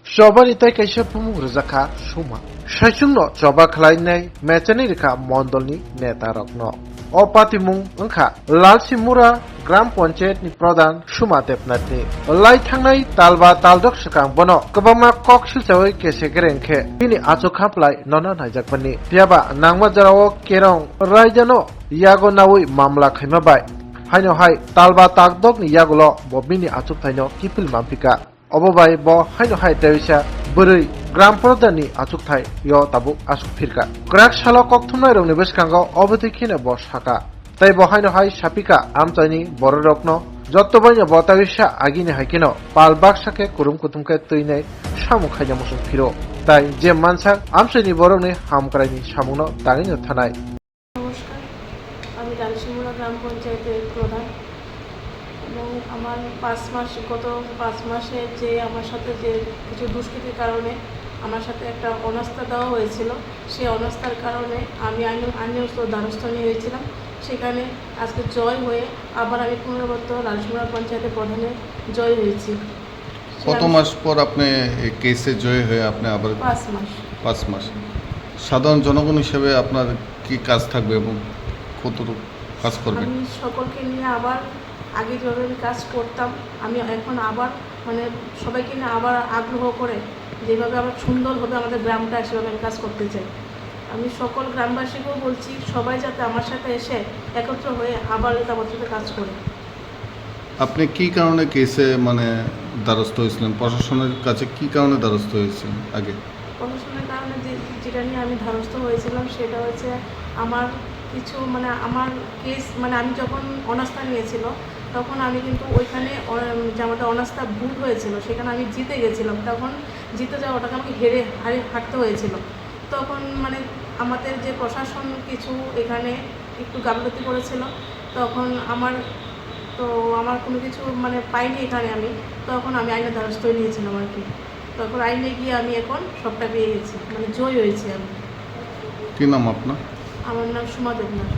Chobani tai kaisa pumung rojaka suma. Saisungno choba khlainai mechani rikha mondolni neta rokno. O patimung angkha Lalsimura Gram Panchayat ni Pradhan Suma Depnatni. Lai thangnai talba taldok sakang bono kwbangma kok silchawai kese gerengkhe bini achu khaplai nona naijakbani. Piaba nangma jarao kerong raijano yago nawi mamla khaimabai. Haino hai talba takdok ni yagulo bo bini achu thaino kipil mampika. Obobai bo haino hai dewisa buri Gram Pradhani achuk thai yo tabu asuk phirka. Krak shala kokthumnai rokni beskango oboti khine bo saka. Tai bo haino hai sapika amchaini bororokno jottobanya botagisa agini haikino palbak sake kurum kutumke tuinai samu khaija musung phiro. Tai je mansak amchaini borokni hamkraini samungno dangino thanai. নমস্কার, আমি লালসিমুড়া গ্রাম পঞ্চায়েতের প্রধান এবং আমার গত ৫ মাসে যে আমার সাথে যে কিছু দুষ্কৃতির কারণে আমার সাথে একটা অনাস্থা দেওয়া হয়েছিল, সেই অনাস্থার কারণে আমি আইনের দ্বারস্থ হয়েছিলাম। সেখানে আজকে জয় হয়ে আবার আমি পুনরাবর্তন লালসিমুড়া পঞ্চায়েতের প্রধানে জয় হয়েছি। কত মাস পর আপনি এই কেসে জয় হয়ে আপনি আবার ৫ মাস। 5 মাস সাধারণ জনগণ হিসেবে আপনার কি কাজ থাকবে এবং কতটুকু কাজ করবেন? আমি সকলকে নিয়ে আবার আগে যেভাবে আমি কাজ করতাম, আমি এখন আবার সবাইকে নিয়ে আবার আগ্রহ করে যেভাবে আবার সুন্দর হবে আমাদের গ্রামটা, সেভাবে আমি কাজ করতে চাই। আমি সকল গ্রামবাসীকেও বলছি সবাই যাতে আমার সাথে এসে একত্র হয়ে আবার আমার সাথে কাজ করে। আপনি কি কারণে কেসে দ্বারস্থ হয়েছিলেন? প্রশাসনের কাছে কি কারণে দ্বারস্থ হয়েছিলেন আগে? প্রশাসনের কারণে যেটা নিয়ে আমি ধারস্থ হয়েছিলাম সেটা হচ্ছে আমার কিছু আমার কেস আমি যখন অনাস্থা নিয়েছিল তখন আমি কিন্তু ওইখানে যে আমাদের অনাস্থা ভুল হয়েছিল সেখানে আমি জিতে গেছিলাম। তখন জিতে যাওয়াটাকে আমাকে হাঁটতে হয়েছিল। তখন আমাদের যে প্রশাসন কিছু এখানে একটু গাফিলতি করেছিল, তখন আমার কোনো কিছু পাইনি এখানে। তখন আমি আইনের দ্বারস্থ নিয়েছিলাম আর কি। তখন আইনে গিয়ে আমি এখন সবটা পেয়ে গেছি, জয় হয়েছি আমি। কি নাম আপনার? আমার নাম সুমা দেবনাথ।